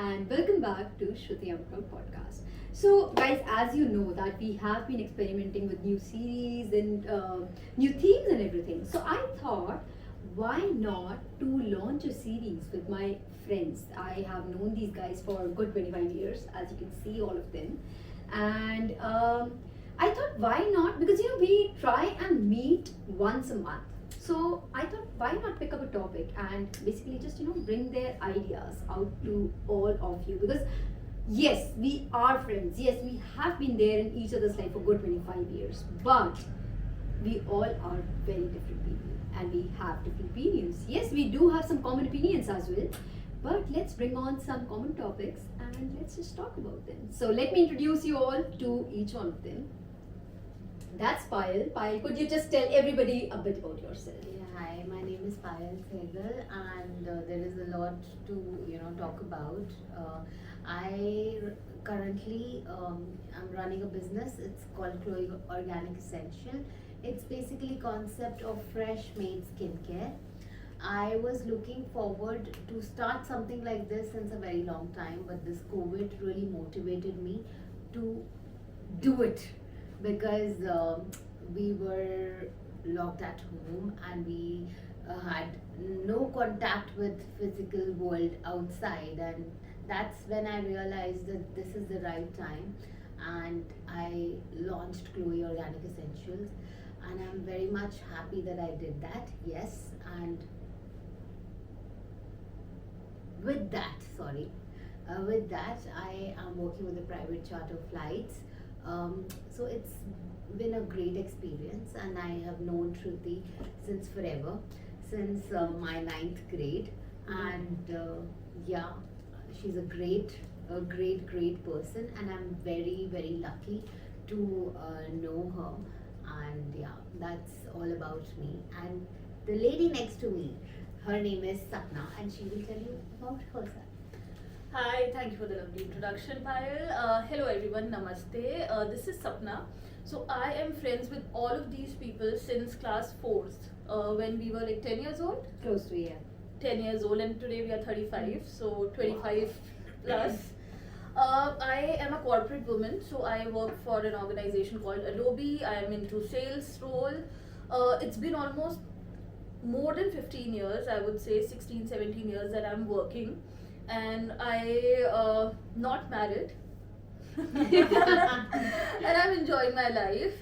and welcome back to Shruti Outloud podcast. So, guys, as you know, that we have been experimenting with new series and new themes and everything. So, I thought, why not to launch a series with my friends? I have known these guys for a good 25 years, as you can see, all of them, and I thought, why not? Because we try and meet once a month. So I thought, why not pick up a topic and basically just bring their ideas out to all of you? Because yes, we are friends. Yes, we have been there in each other's life for good 25 years. But we all are very different people and we have different opinions. Yes, we do have some common opinions as well. But let's bring on some common topics and let's just talk about them. So let me introduce you all to each one of them. That's Payal. Payal, could you just tell everybody a bit about yourself? Yeah, hi, my name is Payal Sehgal, and there is a lot to talk about. Currently I'm running a business. It's called Chloe Organic Essential. It's basically concept of fresh made skincare. I was looking forward to start something like this since a very long time, but this COVID really motivated me to do it because we were locked at home and we had no contact with physical world outside, and that's when I realized that this is the right time, and I launched Chloe Organic Essentials, and I'm very much happy that I did that. Yes, and with that I am working with a private charter flights. So it's been a great experience, and I have known Shruti since forever, since my ninth grade, and yeah, she's a great person, and I'm very lucky to know her, and yeah, that's all about me. And the lady next to me, her name is Sapna, and she will tell you about herself. Hi, thank you for the lovely introduction, Payal. Hello everyone, namaste. This is Sapna. So I am friends with all of these people since class 4th, when we were like 10 years old. Close to, yeah. 10 years old, and today we are 35, so 25 plus. I am a corporate woman, so I work for an organization called Adobe. I am into sales role. It's been almost more than 15 years, I would say 16, 17 years that I'm working. And I not married and I'm enjoying my life.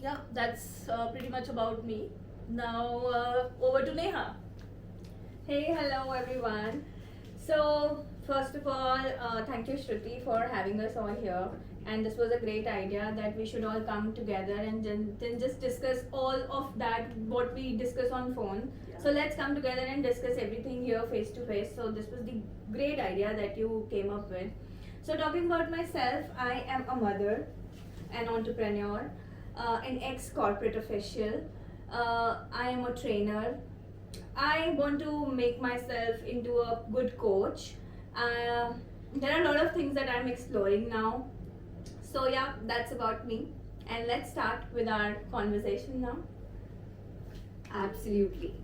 Yeah, that's pretty much about me. Now over to Neha. Hey, hello everyone. So, first of all, thank you Shruti for having us all here. And this was a great idea that we should all come together and then just discuss all of that what we discuss on phone. Yeah. So let's come together and discuss everything here face to face. So this was the great idea that you came up with. So talking about myself, I am a mother, an entrepreneur, an ex-corporate official. I am a trainer. I want to make myself into a good coach. There are a lot of things that I'm exploring now. So yeah, that's about me. And let's start with our conversation now. Absolutely.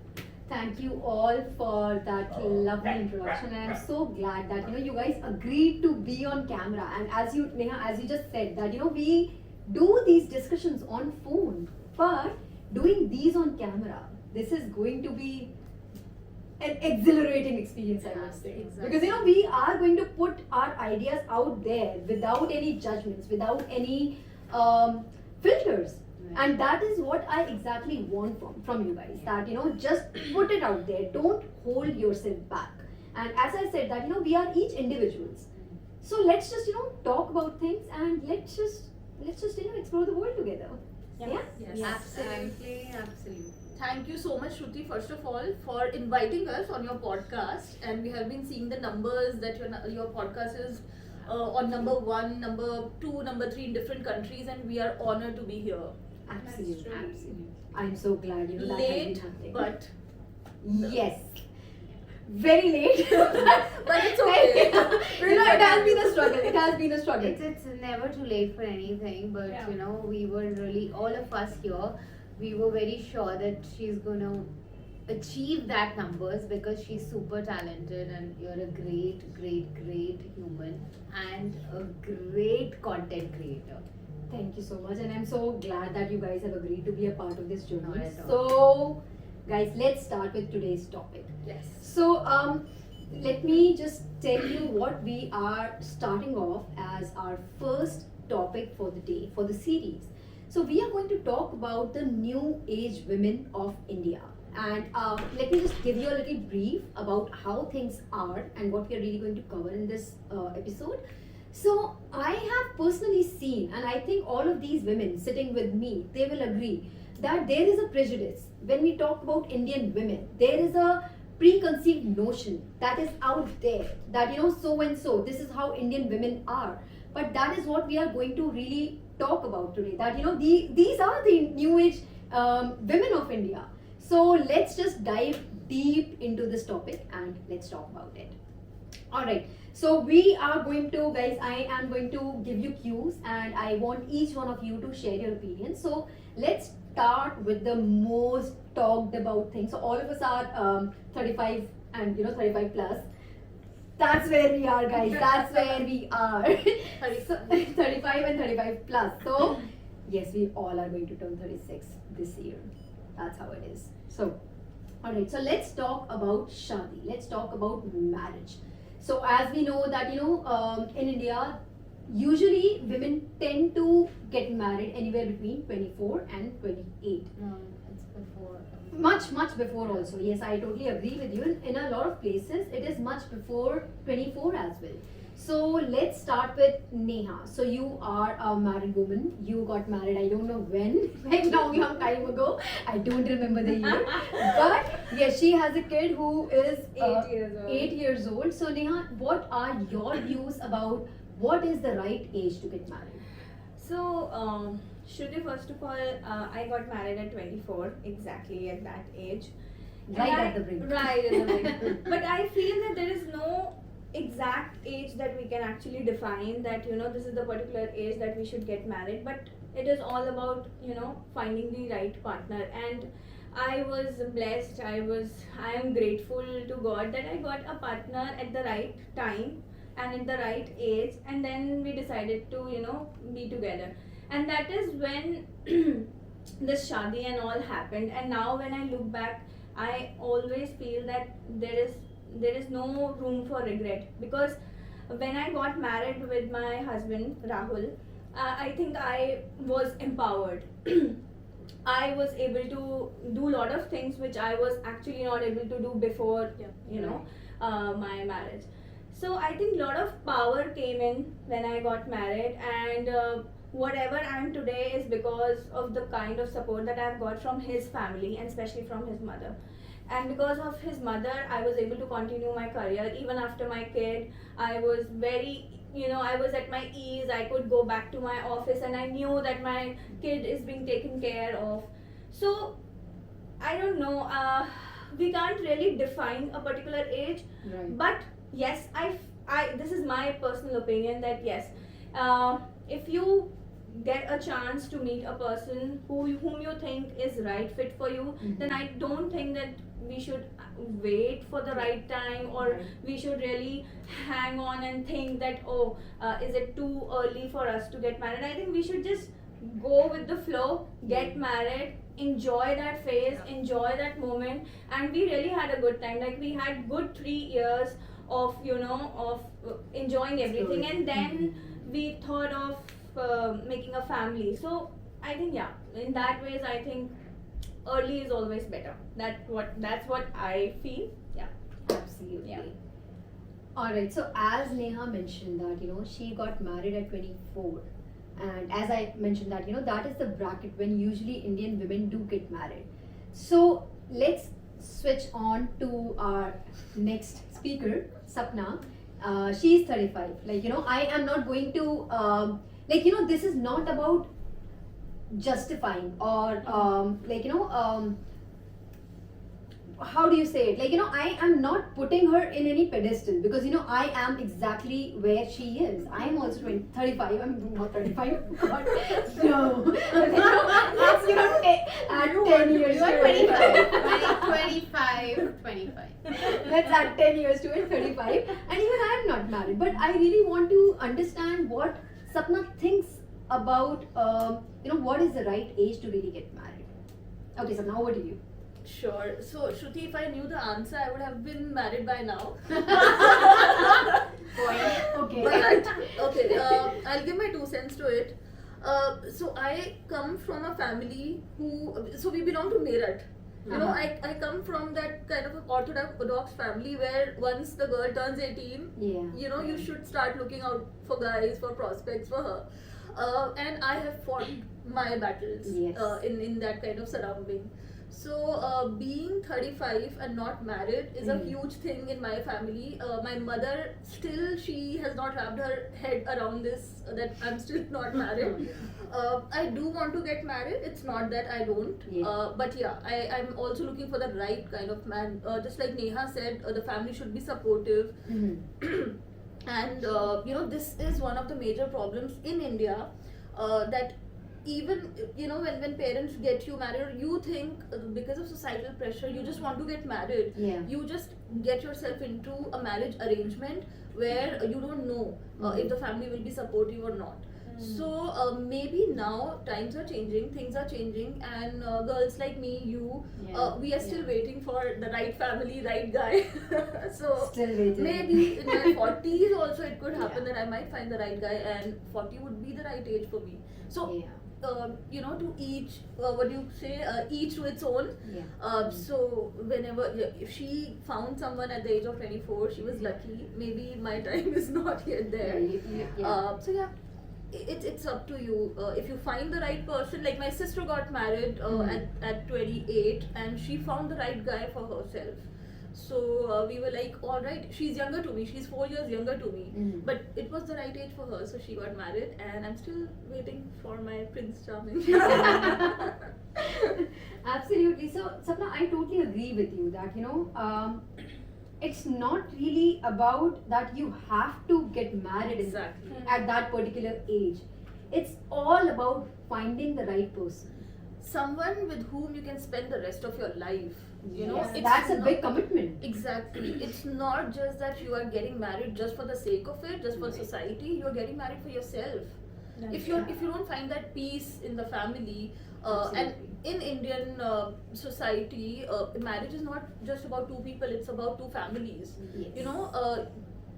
Thank you all for that lovely introduction, and I'm so glad that you guys agreed to be on camera. And as you Neha, as you just said that we do these discussions on phone, but doing these on camera, this is going to be an exhilarating experience, I must say. Exactly. Because we are going to put our ideas out there without any judgments, without any filters. Right. And that is what I exactly want from you guys. Yeah. That just put it out there. Don't hold yourself back. And as I said that we are each individuals. So let's just talk about things, and let's just explore the world together. Yeah? Yes. Absolutely. Thank you so much, Shruti, first of all, for inviting us on your podcast. And we have been seeing the numbers that your podcast is on number 1, number 2, number 3 in different countries, and we are honored to be here. Absolutely. I'm so glad that late, has been happening. but yes, very late, but it's okay. It has been a struggle. It's never too late for anything, but we were really, all of us here, we were very sure that she's gonna achieve that numbers because she's super talented and you're a great human and a great content creator. Thank you so much, and I'm so glad that you guys have agreed to be a part of this journey. Not at all. So, guys, let's start with today's topic. Yes. So, let me just tell you what we are starting off as our first topic for the day, for the series. So, we are going to talk about the new age women of India. And let me just give you a little brief about how things are and what we are really going to cover in this episode. So, I have personally seen, and I think all of these women sitting with me, they will agree that there is a prejudice when we talk about Indian women. There is a preconceived notion that is out there that, you know, so and so, this is how Indian women are. But that is what we are going to really talk about today, that, you know, these are the new age women of India. So let's just dive deep into this topic and let's talk about it. Alright, so we are going to, guys, I am going to give you cues and I want each one of you to share your opinions. So let's start with the most talked about thing. So all of us are 35 and, you know, 35 plus. That's where we are, guys. That's where we are. 35 and 35 plus. So yes, we all are going to turn 36 this year. That's how it is. So, alright, so let's talk about shadi. Let's talk about marriage. So as we know that, you know, in India, usually women tend to get married anywhere between 24 and 28. No, it's before. Much before also. Yes, I totally agree with you. In a lot of places, it is much before 24 as well. So let's start with Neha. So you are a married woman. You got married, I don't know when, like long time ago. I don't remember the year. But yes, she has a kid who is 8 years old. 8 years old. So Neha, what are your views about what is the right age to get married? So, Shruti, first of all, I got married at 24, exactly at that age. Right And at the brink. Right at the brink. But I feel that there is no exact age that we can actually define that, you know, this is the particular age that we should get married. But it is all about, you know, finding the right partner. And I was blessed, I am grateful to God that I got a partner at the right time and at the right age, and then we decided to, you know, be together. And that is when this shadi and all happened. And now when I look back, I always feel that there is no room for regret, because when I got married with my husband Rahul, I think I was empowered. I was able to do a lot of things which I was actually not able to do before, you know, my marriage. So I think a lot of power came in when I got married, and whatever I am today is because of the kind of support that I've got from his family and especially from his mother. And because of his mother, I was able to continue my career even after my kid. I was very, you know, I was at my ease. I could go back to my office and I knew that my kid is being taken care of. So I don't know, we can't really define a particular age, Right. but yes, I this is my personal opinion that yes, if you get a chance to meet a person whom you think is right fit for you, then I don't think that we should wait for the right time, or Right. we should really hang on and think that is it too early for us to get married. I think we should just go with the flow, get married, enjoy that phase, enjoy that moment. And we really had a good time, like we had good 3 years of, you know, of enjoying everything. Slowly. And then we thought of making a family. So I think, yeah, in that ways I think early is always better. That's what I feel. Yeah. Absolutely. Yeah. Alright, so as Neha mentioned that, you know, she got married at 24, and as I mentioned that, you know, that is the bracket when usually Indian women do get married. So let's switch on to our next speaker, Sapna. She's 35. Like, you know, I am not going to, like, you know, this is not about justifying or, like, you know, how do you say it? Like, I am not putting her in any pedestal because, I am exactly where she is. I am also 35. I'm not 35. God, no. Let's, add 10 years You are to it. 25. 25. Let's add 10 years to it, 35. And even I am not married. But I really want to understand what Sapna thinks about, what is the right age to really get married. Okay, Sapna, over to you. Sure. So, Shruti, if I knew the answer, I would have been married by now. Okay. But, okay, I'll give my 2 cents to it. So, I come from a family so we belong to Meerut. I come from that kind of orthodox family where once the girl turns 18, you should start looking out for guys, for prospects for her. And I have fought my battles in that kind of surrounding. So, being 35 and not married is a huge thing in my family. My mother she has not wrapped her head around this, that I'm still not married. I do want to get married, it's not that I don't. But yeah, I'm also looking for the right kind of man. Just like Neha said, the family should be supportive. And this is one of the major problems in India, that even when parents get you married, or you think because of societal pressure you just want to get married, you just get yourself into a marriage arrangement where you don't know if the family will be supportive or not. So maybe now times are changing, things are changing, and girls like me, we are still waiting for the right family, right guy. So Still waiting. maybe in my 40s also it could happen that I might find the right guy, and 40 would be the right age for me. So to each, what do you say, each to its own. So whenever, if she found someone at the age of 24, she was lucky. Maybe my time is not yet there. So yeah, it's up to you. If you find the right person, like my sister got married at 28, and she found the right guy for herself. So we were like, all right, she's younger to me, she's 4 years younger to me, but it was the right age for her, so she got married, and I'm still waiting for my Prince Charming. Absolutely. So, Sapna, I totally agree with you that, it's not really about that you have to get married Exactly. at that particular age. It's all about finding the right person. Someone with whom you can spend the rest of your life. It's That's a not- big commitment. Exactly. It's not just that you are getting married just for the sake of it, just for society. You're getting married for yourself. If you don't find that peace in the family, and in Indian society, marriage is not just about two people; it's about two families.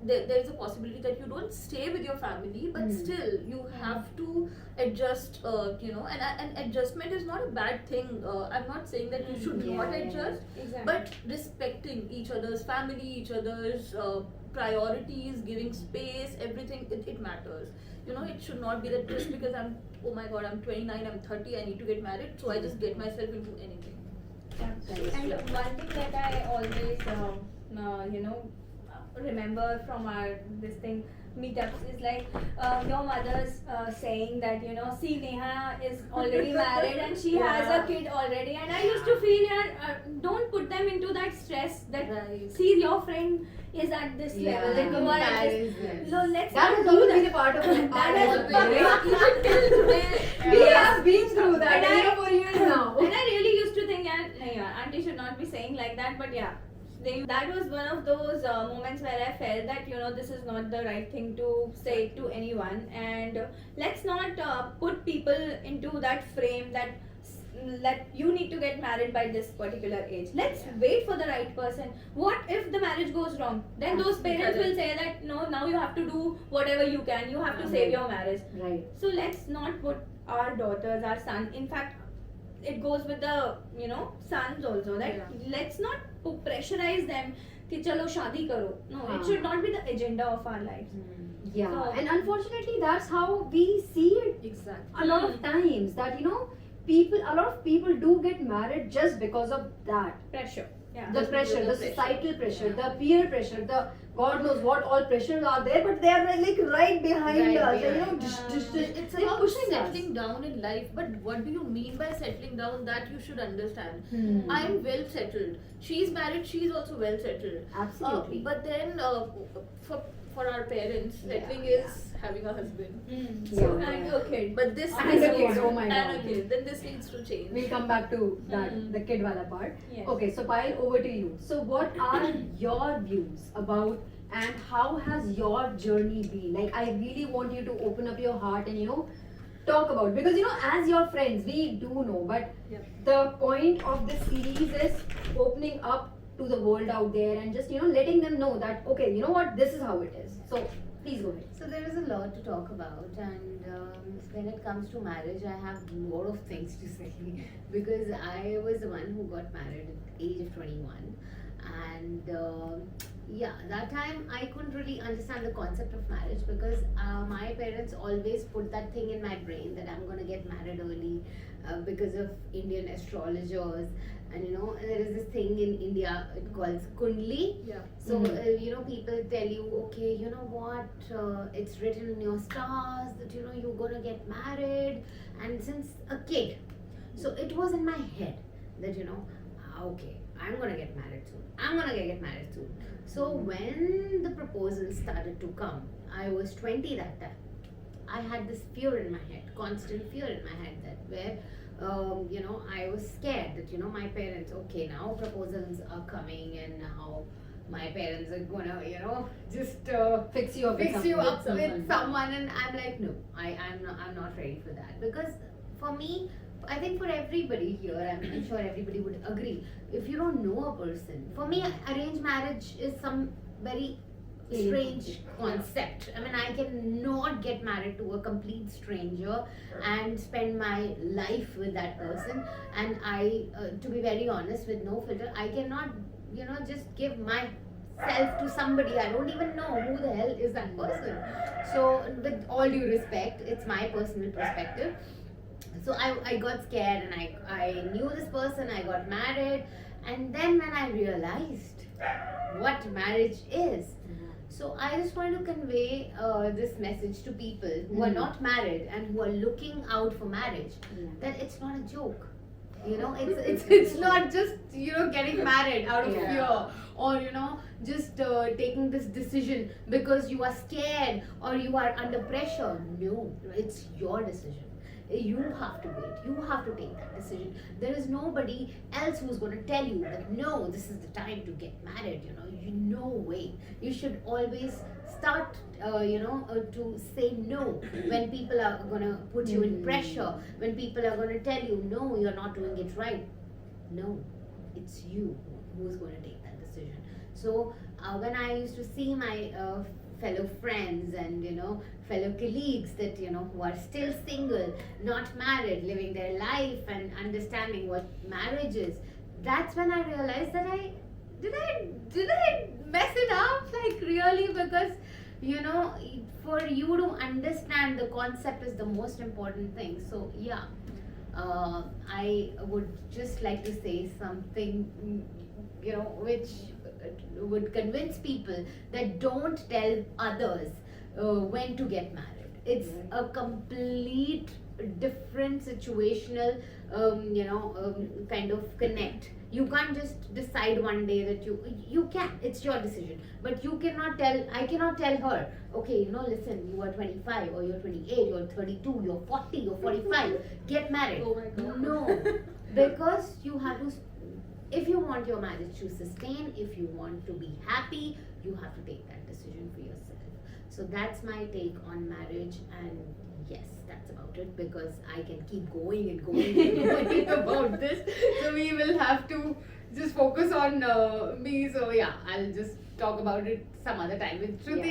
There is a possibility that you don't stay with your family, but still you have to adjust. And adjustment is not a bad thing. I'm not saying that you should not adjust, but respecting each other's family, each other's priorities, giving space, everything, it matters. It should not be that just because I'm 29, I'm 30, I need to get married, so I just get myself into anything. And one thing that I always, remember from our meetups is like your mother's saying that see, Neha is already married and she has a kid already, and I used to feel don't put them into that stress that see, your friend is at this level, like you are at this. So let's That not has do always that. been a part of my Always. We have been through that And for years now. And I really used to think, auntie should not be saying like that, but that was one of those moments where I felt that this is not the right thing to say to anyone, and let's not put people into that frame that you need to get married by this particular age. Let's wait for the right person. What if the marriage goes wrong? Then those parents will say that no, now you have to do whatever you can. You have to save your marriage. Right. So let's not put our daughters, our son. In fact, it goes with the sons also. That let's not pressurize them. Ki chalo shadi karo. No, it should not be the agenda of our lives. Yeah, So- and unfortunately, that's how we see it Exactly. a lot of times. That a lot of people do get married just because of that. Pressure. Yeah. The Just pressure, because the of pressure. societal pressure, the peer pressure, the God knows what all pressures are there, but they are like right behind Right us. behind. It's they're about pushing settling down in life, but what do you mean by settling down? That you should understand. Hmm. I'm well settled. She's married. She's also well settled. Absolutely. But then, for our parents, Yeah, settling yeah. is having a husband. Yeah. And a kid. But this And a kid, needs- oh my and God. a kid. Then this needs to change. We'll come back to that, the kid wala part. Yes. Okay, so Payal, over to you. So what are your views about and how has your journey been? Like, I really want you to open up your heart and, talk about, because, as your friends, we do know, but Yeah. the point of this series is opening up to the world out there and just, letting them know that, okay, you know what, this is how it is. So, please go ahead. So there is a lot to talk about, and when it comes to marriage, I have a lot of things to say because I was the one who got married at the age of 21, and yeah, that time I couldn't really understand the concept of marriage because my parents always put that thing in my brain that I'm gonna get married early because of Indian astrologers. And there is this thing in India, it calls Kundli. Yeah. So, people tell you, okay, you know what, it's written in your stars that, you're gonna get married. And since a kid, so it was in my head that, okay, I'm gonna get married soon. I'm gonna get married soon. So, when the proposals started to come, I was 20 that time. I had this fear in my head, constant fear in my head that where I was scared that, my parents, okay, now proposals are coming and now my parents are gonna, just Fix you up fix you up someone. with someone. And I'm like, no, I'm not ready for that. Because for me, I think for everybody here, I'm sure everybody would agree, if you don't know a person, for me, arranged marriage is some very strange concept. I mean, I cannot get married to a complete stranger and spend my life with that person. And to be very honest, with no filter, I cannot, just give myself to somebody. I don't even know who the hell is that person. So, with all due respect, it's my personal perspective. So I got scared and I knew this person, I got married, and then when I realized what marriage is, so I just want to convey this message to people who are not married and who are looking out for marriage, that it's not a joke. It's not just getting married out of fear, or just taking this decision because you are scared or you are under pressure. No, it's your decision. You have to wait. You have to take that decision. There is nobody else who's going to tell you that no, this is the time to get married. No way. You should always start, to say no when people are going to put you in pressure. When people are going to tell you no, you're not doing it right. No, it's you who's going to take that decision. So when I used to see my fellow friends and fellow colleagues that who are still single, not married, living their life and understanding what marriage is, that's when I realized that I mess it up, like really, because for you to understand the concept is the most important thing. So yeah, I would just like to say something which would convince people that don't tell others when to get married. It's a complete different situational kind of connect. You can't just decide one day that you can, it's your decision, but I cannot tell her, okay, listen, you are 25 or you're 28, you're 32, you're 40, you're 45, get married. Oh my God. No, because you have to, if you want your marriage to sustain, if you want to be happy, you have to take that decision for yourself. So that's my take on marriage, and yes, that's about it, because I can keep going and going and going about this. So we will have to just focus on me. So yeah, I'll just talk about it some other time with Shruti.